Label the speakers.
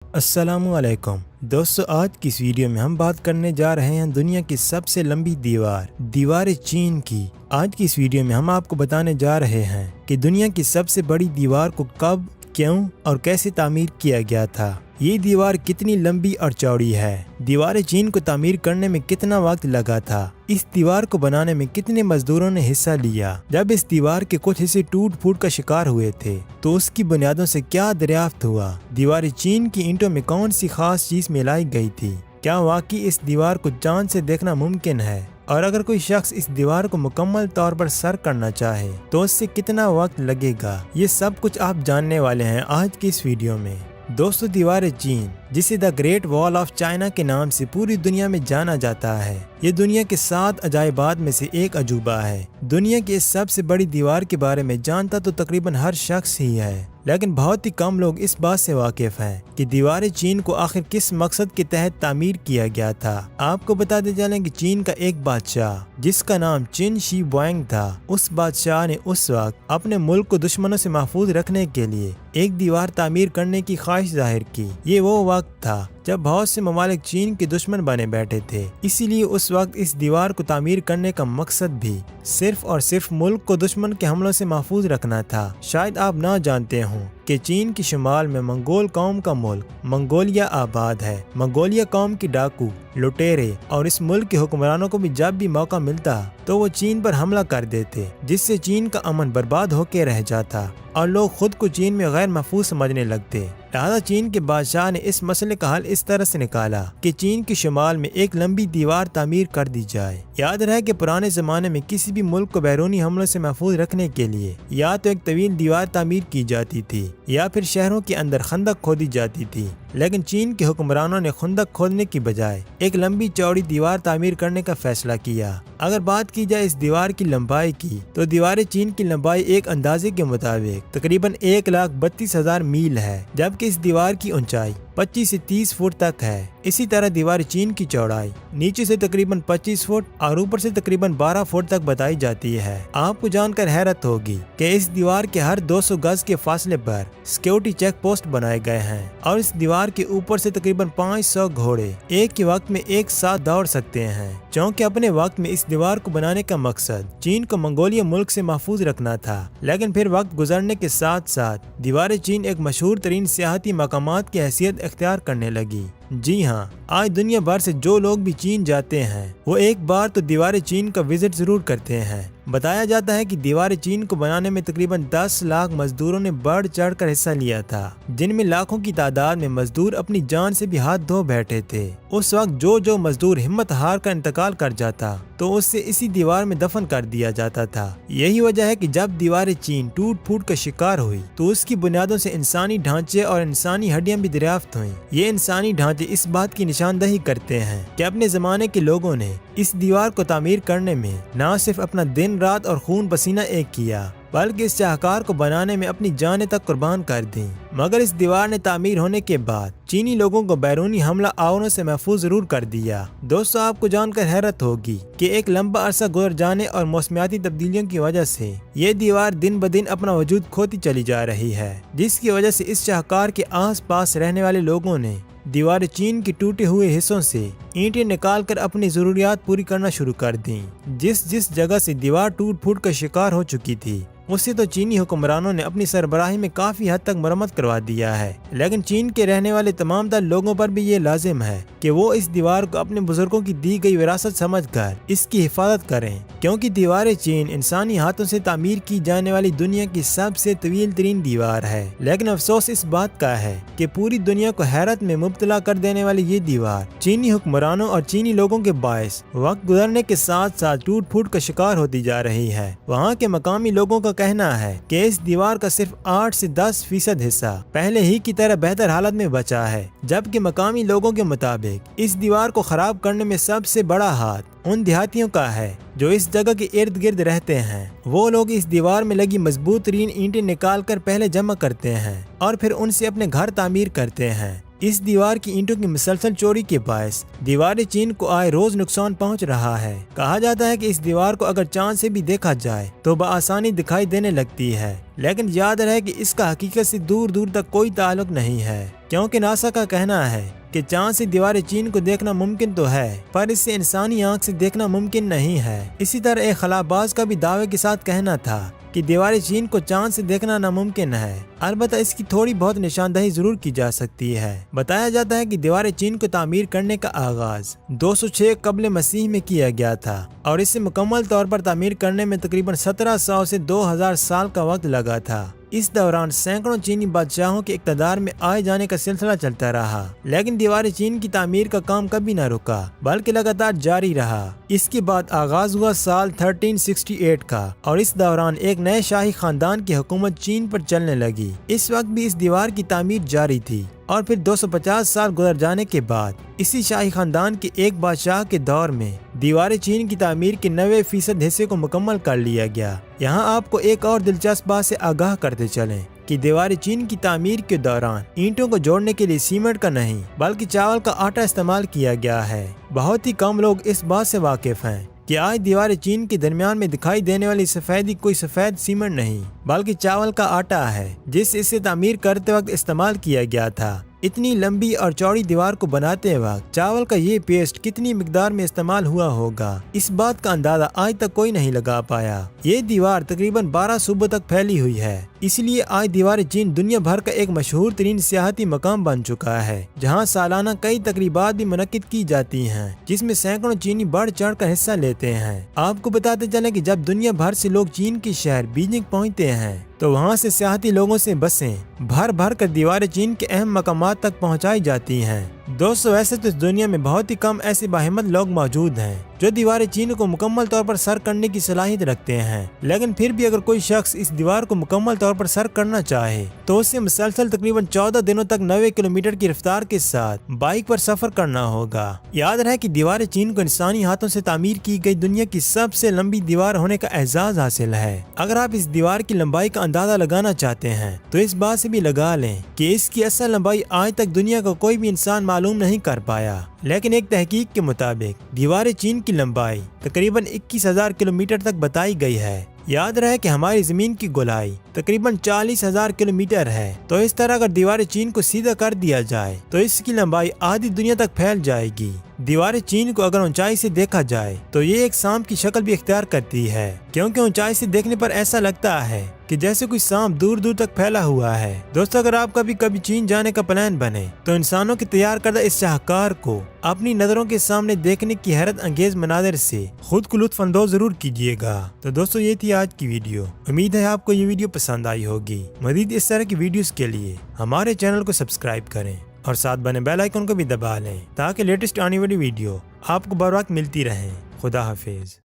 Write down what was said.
Speaker 1: अस्सलामुअलैकुम दोस्तों, आज की इस वीडियो में हम बात करने जा रहे हैं दुनिया की सबसे लंबी दीवार चीन की। आज की इस वीडियो में हम आपको बताने जा रहे हैं कि दुनिया की सबसे बड़ी दीवार को कब, क्यों और कैसे तामीर किया गया था। ये दीवार कितनी लंबी और चौड़ी है, दीवार चीन को तामीर करने में कितना वक्त लगा था, इस दीवार को बनाने में कितने मजदूरों ने हिस्सा लिया, जब इस दीवार के कुछ हिस्से टूट फूट का शिकार हुए थे तो उसकी बुनियादों से क्या दरियाफ्त हुआ, दीवार चीन की ईंटों में कौन सी खास चीज मिलाई गई थी, क्या वाकई इस दीवार को चांद से देखना मुमकिन है, और अगर कोई शख्स इस दीवार को मुकम्मल तौर पर सर करना चाहे तो उससे कितना वक्त लगेगा, ये सब कुछ आप जानने वाले हैं आज की इस वीडियो में। दोस्तों, दीवार चीन, जिसे the great wall of China के नाम से पूरी दुनिया में जाना जाता है, ये दुनिया के 7 अजायबात में से एक अजूबा है। दुनिया की इस सबसे बड़ी दीवार के बारे में जानता तो तकरीबन हर शख्स ही है, लेकिन बहुत ही कम लोग इस बात से वाकिफ हैं कि दीवार चीन को आखिर किस मकसद के तहत तामीर किया गया था। आपको बताते चलें कि चीन का एक बादशाह जिसका नाम चिन शी हुआंग था, उस बादशाह ने उस वक्त अपने मुल्क को दुश्मनों से महफूज रखने के लिए एक दीवार तामीर करने की ख्वाहिश जाहिर की। ये वो वक्त था जब बहुत से ममालिक चीन के दुश्मन बने बैठे थे, इसीलिए उस वक्त इस दीवार को तामीर करने का मकसद भी सिर्फ और सिर्फ मुल्क को दुश्मन के हमलों से महफूज रखना था। शायद आप ना जानते हों कि चीन के शुमाल में मंगोल कौम का मुल्क मंगोलिया आबाद है। मंगोलिया कौम की डाकू, लुटेरे और इस मुल्क के हुक्मरानों को भी जब भी मौका मिलता तो वो चीन पर हमला कर देते, जिससे चीन का अमन बर्बाद होकर रह जाता और लोग खुद को चीन में गैर महफूज समझने लगते। लिहाजा चीन के बादशाह ने इस मसले का हल इस तरह से निकाला कि चीन के शुमाल में एक लंबी दीवार तामीर कर दी जाए। याद रहे कि पुराने जमाने में किसी भी मुल्क को बैरूनी हमलों से महफूज रखने के लिए या तो एक तवील दीवार तामीर की जाती थी या फिर शहरों के अंदर खंदक खोदी जाती थी, लेकिन चीन के हुक्मरानों ने खंदक खोदने की बजाय एक लंबी चौड़ी दीवार तामीर करने का फैसला किया। अगर बात की जाए इस दीवार की लंबाई की, तो दीवार चीन की लंबाई एक अंदाजे के मुताबिक तकरीबन 1,32,000 मील है, जबकि इस दीवार की ऊंचाई 25 से 30 फुट तक है। इसी तरह दीवार चीन की चौड़ाई नीचे से तकरीबन 25 फुट और ऊपर से तकरीबन 12 फुट तक बताई जाती है। आपको जानकर हैरत होगी कि इस दीवार के हर 200 गज के फासले पर सिक्योरिटी चेक पोस्ट बनाए गए हैं और इस दीवार के ऊपर से तकरीबन 500 घोड़े एक ही वक्त में एक साथ दौड़ सकते हैं। क्योंकि अपने वक्त में इस दीवार को बनाने का मकसद चीन को मंगोलिया मुल्क से महफूज रखना था, लेकिन फिर वक्त गुजरने के साथ साथ दीवार चीन एक मशहूर तरीन सियाहती मकामात की हैसियत इख्तियार करने लगी। जी हाँ, आज दुनिया भर से जो लोग भी चीन जाते हैं वो एक बार तो दीवार चीन का विजिट जरूर करते हैं। बताया जाता है कि दीवार चीन को बनाने में तकरीबन 10 लाख मजदूरों ने बढ़ चढ़ कर हिस्सा लिया था, जिनमें लाखों की तादाद में मजदूर अपनी जान से भी हाथ धो बैठे थे। उस वक्त जो मजदूर हिम्मत हार कर इंतकाल कर जाता तो उससे इसी दीवार में दफन कर दिया जाता था। यही वजह है कि जब दीवार चीन टूट फूट का शिकार हुई तो उसकी बुनियादों से इंसानी ढांचे और इंसानी हड्डियां भी दरियाफ्त हुई। ये इंसानी ढांचे इस बात की निशानदही करते हैं कि अपने जमाने के लोगों ने इस दीवार को तामीर करने में न सिर्फ अपना दिन रात और खून पसीना एक किया, बल्कि इस शाहकार को बनाने में अपनी जानें तक कुर्बान कर दी। मगर इस दीवार ने तामीर होने के बाद चीनी लोगों को बैरूनी हमला आवरों से महफूज जरूर कर दिया। दोस्तों, आपको जानकर हैरत होगी कि एक लंबा अरसा गुजर जाने और मौसमियाती तब्दीलियों की वजह से ये दीवार दिन ब दिन अपना वजूद खोती चली जा रही है, जिसकी वजह से इस शाहकार के आस पास रहने वाले लोगों ने दीवार चीन के टूटे हुए हिस्सों से ईंटें निकालकर अपनी जरूरियात पूरी करना शुरू कर दी। जिस जगह से दीवार टूट फूट का शिकार हो चुकी थी उससे तो चीनी हुक्मरानों ने अपनी सरबराही में काफी हद तक मरम्मत करवा दिया है, लेकिन चीन के रहने वाले तमाम तर लोगों पर भी ये लाजिम है कि वो इस दीवार को अपने बुजुर्गों की दी गई विरासत समझकर इसकी हिफाजत करें, क्योंकि दीवार चीन इंसानी हाथों से तामीर की जाने वाली दुनिया की सबसे तवील तरीन दीवार है। लेकिन अफसोस इस बात का है कि पूरी दुनिया को हैरत में मुब्तला कर देने वाली ये दीवार चीनी हुक्मरानों और चीनी लोगों के बायस वक्त गुजरने के साथ साथ टूट फूट का शिकार होती जा रही है। वहाँ के मकामी लोगों का कहना है कि इस दीवार का सिर्फ 8 से 10% हिस्सा पहले ही की तरह बेहतर हालत में बचा है, जबकि मकामी लोगों के मुताबिक इस दीवार को खराब करने में सबसे बड़ा हाथ उन देहातियों का है जो इस जगह के इर्द गिर्द रहते हैं। वो लोग इस दीवार में लगी मजबूत तरीन ईंटें निकाल कर पहले जमा करते हैं और फिर उनसे अपने घर तामीर करते हैं। इस दीवार की ईंटों की मुसलसल चोरी के बायस दीवार चीन को आए रोज नुकसान पहुंच रहा है। कहा जाता है कि इस दीवार को अगर चांद से भी देखा जाए तो बआसानी दिखाई देने लगती है, लेकिन याद रहे कि इसका हकीकत से दूर दूर तक कोई ताल्लुक नहीं है। क्योंकि नासा का कहना है कि चांद से दीवार चीन को देखना मुमकिन तो है, पर इससे इंसानी आंख से देखना मुमकिन नहीं है। इसी तरह एक खलाबाज का भी दावे के साथ कहना था कि दीवार चीन को चांद से देखना नामुमकिन है। अलबत्ता इसकी थोड़ी बहुत निशानदही जरूर की जा सकती है। बताया जाता है कि दीवार चीन को तामीर करने का आगाज 206 कब्ल मसीह में किया गया था और इसे मुकम्मल तौर पर तामीर करने में तकरीबन 1700 से 2000 साल का वक्त लगा था। इस दौरान सैकड़ों चीनी बादशाहों के इक़्तिदार में आए जाने का सिलसिला चलता रहा, लेकिन दीवार चीन की तामीर का काम कभी न रुका बल्कि लगातार जारी रहा। इसके बाद आगाज हुआ साल 1368 का और इस दौरान एक नए शाही खानदान की हुकूमत चीन पर चलने लगी। इस वक्त भी इस दीवार की तामीर जारी थी और फिर 250 साल गुजर जाने के बाद इसी शाही खानदान के एक बादशाह के दौर में दीवार चीन की तामीर के 90% हिस्से को मुकम्मल कर लिया गया। यहाँ आपको एक और दिलचस्प बात से आगाह करते चलें कि दीवार चीन की तामीर के दौरान ईंटों को जोड़ने के लिए सीमेंट का नहीं बल्कि चावल का आटा इस्तेमाल किया गया है। बहुत ही कम लोग इस बात से वाकिफ हैं कि आज दीवार चीन के दरमियान में दिखाई देने वाली सफेदी कोई सफेद सीमेंट नहीं बल्कि चावल का आटा है, जिसे इसे तामीर करते वक्त इस्तेमाल किया गया था। इतनी लंबी और चौड़ी दीवार को बनाते वक्त चावल का ये पेस्ट कितनी मिकदार में इस्तेमाल हुआ होगा, इस बात का अंदाजा आज तक कोई नहीं लगा पाया। ये दीवार तकरीबन 12 सूबों तक फैली हुई है, इसलिए आज दीवार चीन दुनिया भर का एक मशहूर तरीन सियाहती मकाम बन चुका है, जहाँ सालाना कई तकरीबात भी मुनक्किद की जाती हैं, जिसमें सैकड़ों चीनी बढ़ चढ़ कर हिस्सा लेते हैं। आपको बताते चले कि जब दुनिया भर से लोग चीन के शहर बीजिंग पहुँचते हैं तो वहाँ से सियाहती लोगों से बसें भर भर कर दीवार चीन के अहम मकामात तक पहुँचाई जाती हैं। दोस्तों, वैसे तो इस दुनिया में बहुत ही कम ऐसे बाहिम्मत लोग मौजूद हैं जो दीवार चीन को मुकम्मल तौर पर सर करने की सलाहियत रखते हैं, लेकिन फिर भी अगर कोई शख्स इस दीवार को मुकम्मल तौर पर सर करना चाहे तो उसे मुसलसल तकरीबन 14 दिनों तक 90 किलोमीटर की रफ्तार के साथ बाइक पर सफर करना होगा। याद रहे कि दीवार चीन को इंसानी हाथों से तामीर की गई दुनिया की सबसे लंबी दीवार होने का एजाज हासिल है। अगर आप इस दीवार की लंबाई का अंदाजा लगाना चाहते हैं तो इस बात से भी लगा लें कि इसकी असल लंबाई आज तक दुनिया का कोई भी इंसान मालूम नहीं कर पाया, लेकिन एक तहकीक के मुताबिक दीवार चीन की लंबाई तकरीबन 21,000 किलोमीटर तक बताई गई है। याद रहे कि हमारी जमीन की गोलाई तकरीबन 40,000 किलोमीटर है, तो इस तरह अगर दीवार चीन को सीधा कर दिया जाए तो इसकी लंबाई आधी दुनिया तक फैल जाएगी। दीवार चीन को अगर ऊंचाई से देखा जाए तो ये एक सांप की शक्ल भी इख्तियार करती है, क्योंकि ऊंचाई से देखने पर ऐसा लगता है कि जैसे कोई सांप दूर दूर तक फैला हुआ है। दोस्तों, अगर आप कभी चीन जाने का प्लान बने तो इंसानों के तैयार करदा इस शाहकार को अपनी नजरों के सामने देखने की हैरत अंगेज मनाज़र से खुद को लुत्फ अंदोज जरूर कीजिएगा। तो दोस्तों, ये थी आज की वीडियो। उम्मीद है आपको ये वीडियो पसंद आई होगी। मज़ीद इस तरह की वीडियोस के लिए हमारे चैनल को सब्सक्राइब करें और साथ बने बेल आइकन को भी दबा लें ताकि लेटेस्ट आने वाली वीडियो आपको बर वक्त मिलती रहे। खुदा हाफिज।